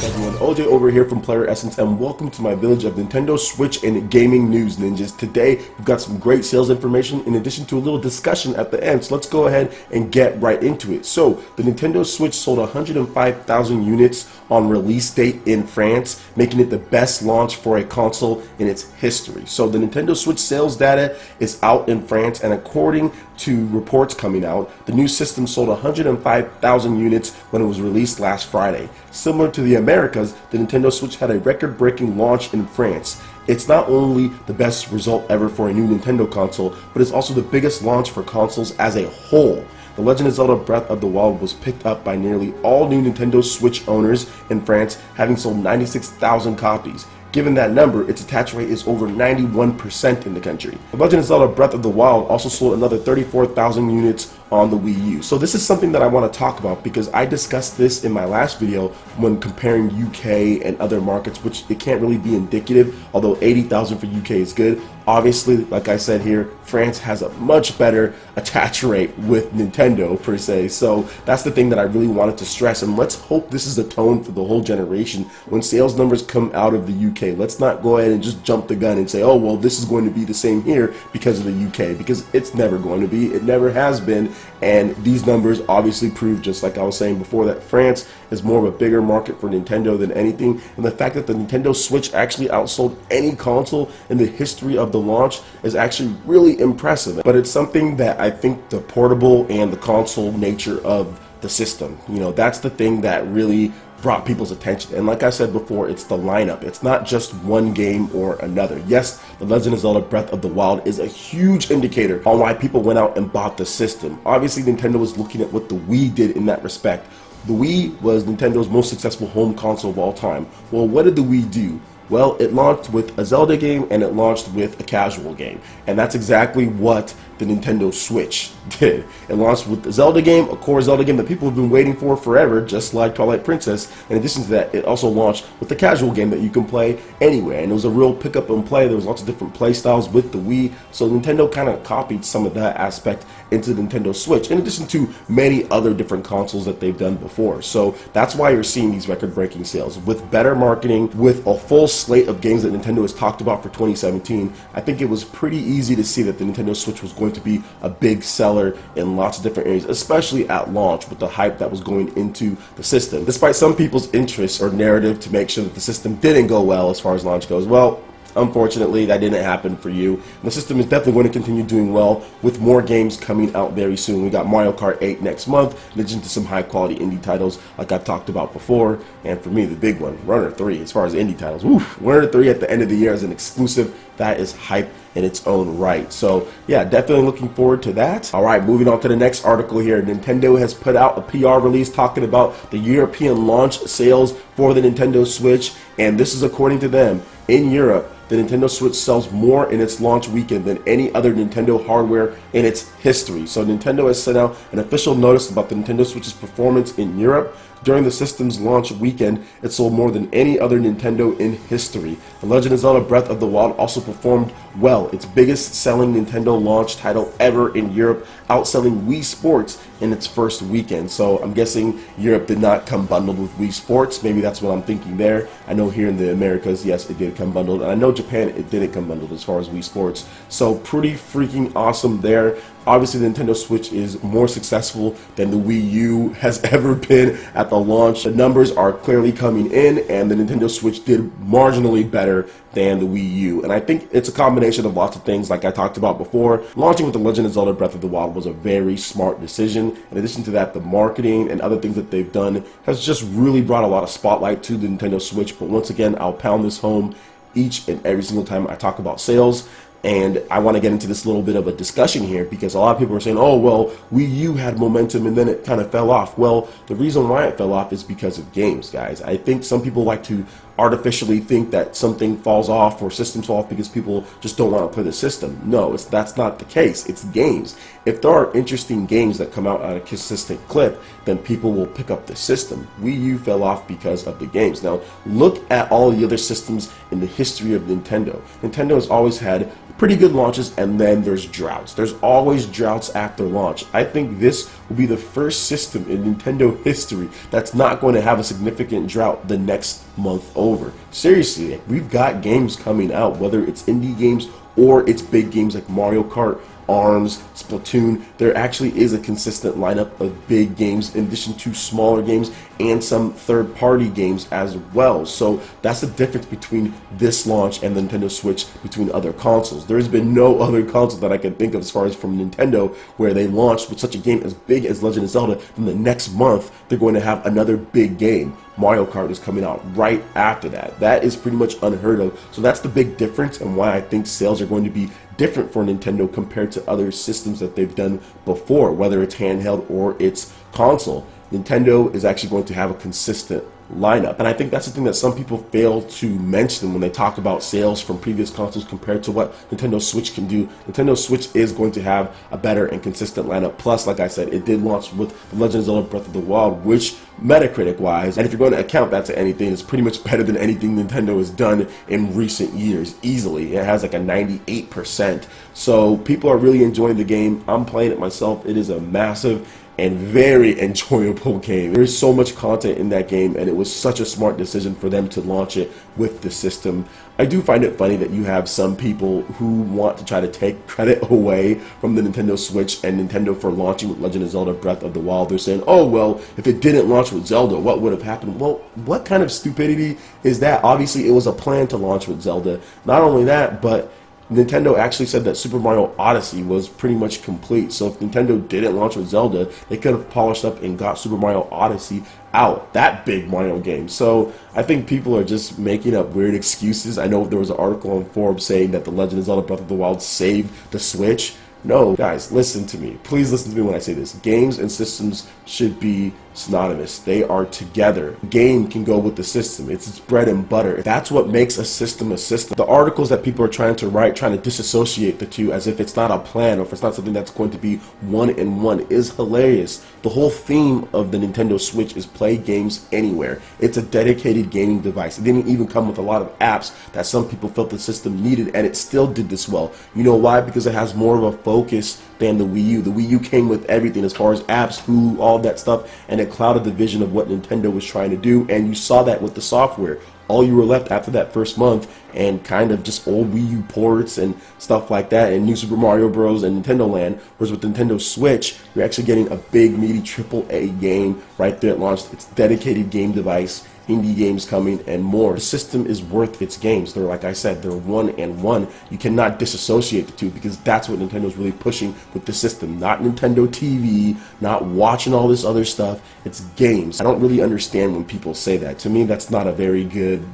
Everyone, OJ over here from PlayerEssence, and welcome to my village of Nintendo Switch and gaming news ninjas. Today we've got some great sales information in addition to a little discussion at the end, so let's go ahead and get right into it. So the Nintendo Switch sold 105,000 units on release date in France, making it the best launch for a console in its history. So the Nintendo Switch sales data is out in France, and according to reports coming out, the new system sold 105,000 units when it was released last Friday. Similar to the Americas, the Nintendo Switch had a record-breaking launch in France. It's not only the best result ever for a new Nintendo console, but it's also the biggest launch for consoles as a whole. The Legend of Zelda Breath of the Wild was picked up by nearly all new Nintendo Switch owners in France, having sold 96,000 copies. Given that number, its attach rate is over 91% in the country. The Legend of Zelda Breath of the Wild also sold another 34,000 units on the Wii U. So this is something that I want to talk about because I discussed this in my last video when comparing UK and other markets, which it can't really be indicative, although 80,000 for UK is good. Obviously, like I said here, France has a much better attach rate with Nintendo per se, so that's the thing that I really wanted to stress, and let's hope this is the tone for the whole generation. When sales numbers come out of the UK, let's not go ahead and just jump the gun and say, oh well, this is going to be the same here because of the UK, because it's never going to be. It never has been. And these numbers obviously prove, just like I was saying before, that France is more of a bigger market for Nintendo than anything. And the fact that the Nintendo Switch actually outsold any console in the history of the launch is actually really impressive. But it's something that I think the portable and the console nature of the system, that's the thing that really brought people's attention. And like I said before, it's the lineup. It's not just one game or another. Yes, The Legend of Zelda Breath of the Wild is a huge indicator on why people went out and bought the system. Obviously, Nintendo was looking at what the Wii did in that respect. The Wii was Nintendo's most successful home console of all time. Well, what did the Wii do? Well, it launched with a Zelda game and it launched with a casual game. And that's exactly what the Nintendo Switch did. It launched with the Zelda game, a core Zelda game that people have been waiting for forever, just like Twilight Princess. In addition to that, it also launched with the casual game that you can play anywhere. And it was a real pick up and play. There was lots of different play styles with the Wii. So Nintendo kind of copied some of that aspect into the Nintendo Switch, in addition to many other different consoles that they've done before. So that's why you're seeing these record-breaking sales. With better marketing, with a full slate of games that Nintendo has talked about for 2017, I think it was pretty easy to see that the Nintendo Switch was going to be a big seller in lots of different areas, especially at launch with the hype that was going into the system. Despite some people's interest or narrative to make sure that the system didn't go well as far as launch goes, well, unfortunately, that didn't happen for you. And the system is definitely going to continue doing well with more games coming out very soon. We got Mario Kart 8 next month, in addition to some high-quality indie titles like I've talked about before. And for me, the big one, Runner 3, as far as indie titles. Woof, Runner 3 at the end of the year as an exclusive. That is hype in its own right. So yeah, definitely looking forward to that. All right, moving on to the next article here. Nintendo has put out a PR release talking about the European launch sales for the Nintendo Switch, and this is according to them. In Europe, the Nintendo Switch sells more in its launch weekend than any other Nintendo hardware in its history. So Nintendo has sent out an official notice about the Nintendo Switch's performance in Europe. During the system's launch weekend, it sold more than any other Nintendo in history. The Legend of Zelda Breath of the Wild also performed well, its biggest selling Nintendo launch title ever in Europe, outselling Wii Sports in its first weekend. So I'm guessing Europe did not come bundled with Wii Sports. Maybe that's what I'm thinking there. I know here in the Americas, yes, it did come bundled. And I know Japan, it didn't come bundled as far as Wii Sports. So pretty freaking awesome there. Obviously, the Nintendo Switch is more successful than the Wii U has ever been at the launch. The numbers are clearly coming in, and the Nintendo Switch did marginally better than the Wii U. And I think it's a combination of lots of things like I talked about before. Launching with the Legend of Zelda Breath of the Wild was a very smart decision. In addition to that, the marketing and other things that they've done has just really brought a lot of spotlight to the Nintendo Switch. But once again, I'll pound this home each and every single time I talk about sales. And I want to get into this little bit of a discussion here because a lot of people are saying, oh, well, Wii U had momentum and then it kind of fell off. Well, the reason why it fell off is because of games, guys. I think some people like to artificially think that something falls off or systems fall off because people just don't want to play the system. No, that's not the case. It's games. If there are interesting games that come out at a consistent clip, then people will pick up the system. Wii U fell off because of the games. Now, look at all the other systems in the history of Nintendo. Nintendo has always had pretty good launches, and then there's droughts. There's always droughts after launch. I think this will be the first system in Nintendo history that's not going to have a significant drought the next month over. Seriously, we've got games coming out, whether it's indie games or it's big games like Mario Kart, ARMS, Splatoon. There actually is a consistent lineup of big games in addition to smaller games and some third-party games as well. So that's the difference between this launch and the Nintendo Switch between other consoles. There's been no other console that I can think of as far as from Nintendo where they launched with such a game as big as Legend of Zelda, then the next month they're going to have another big game. Mario Kart is coming out right after that. That is pretty much unheard of. So that's the big difference and why I think sales are going to be different for Nintendo compared to other systems that they've done before, whether it's handheld or it's console. Nintendo is actually going to have a consistent lineup, and I think that's the thing that some people fail to mention when they talk about sales from previous consoles compared to what Nintendo Switch can do. Nintendo Switch is going to have a better and consistent lineup. Plus, like I said, it did launch with The Legend of Zelda Breath of the Wild, which Metacritic wise, and if you're going to account that to anything, it's pretty much better than anything Nintendo has done in recent years, easily. It has like a 98%. So people are really enjoying the game. I'm playing it myself. It is a massive and very enjoyable game. There's so much content in that game, and it was such a smart decision for them to launch it with the system. I do find it funny that you have some people who want to try to take credit away from the Nintendo Switch and Nintendo for launching with Legend of Zelda Breath of the Wild. They're saying, oh, well, if it didn't launch with Zelda, what would have happened? Well, what kind of stupidity is that? Obviously, it was a plan to launch with Zelda. Not only that, but Nintendo actually said that Super Mario Odyssey was pretty much complete. So if Nintendo didn't launch with Zelda, they could have polished up and got Super Mario Odyssey out, that big Mario game. So I think people are just making up weird excuses. I know there was an article on Forbes saying that The Legend of Zelda Breath of the Wild saved the Switch. No, guys, listen to me. Please listen to me when I say this. Games and systems should be synonymous. They are together. Game can go with the system. It's its bread and butter. That's what makes a system a system. The articles that people are trying to write, trying to disassociate the two as if it's not a plan or if it's not something that's going to be one in one, is hilarious. The whole theme of the Nintendo Switch is play games anywhere. It's a dedicated gaming device. It didn't even come with a lot of apps that some people felt the system needed, and it still did this well. You know why? Because it has more of a focus than the Wii U. The Wii U came with everything as far as apps, who, all that stuff, and it clouded the vision of what Nintendo was trying to do, and you saw that with the software. All you were left after that first month and kind of just old Wii U ports and stuff like that, and New Super Mario Bros. And Nintendo Land, whereas with Nintendo Switch, you're actually getting a big, meaty AAA game right there at launch. It's a dedicated game device, indie games coming, and more. The system is worth its games. They're, like I said, they're one and one. You cannot disassociate the two because that's what Nintendo's really pushing with the system. Not Nintendo TV, not watching all this other stuff. It's games. I don't really understand when people say that. To me, that's not a very good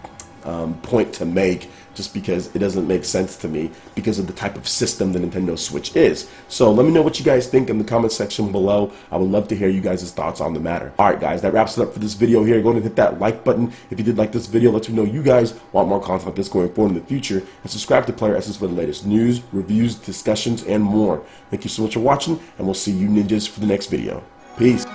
point to make, just because it doesn't make sense to me because of the type of system the Nintendo Switch is. So let me know what you guys think in the comment section below. I would love to hear you guys' thoughts on the matter. Alright guys, that wraps it up for this video here. Go ahead and hit that like button if you did like this video. Let me know you guys want more content like this going forward in the future. And subscribe to PlayerEssence for the latest news, reviews, discussions, and more. Thank you so much for watching, and we'll see you ninjas for the next video. Peace.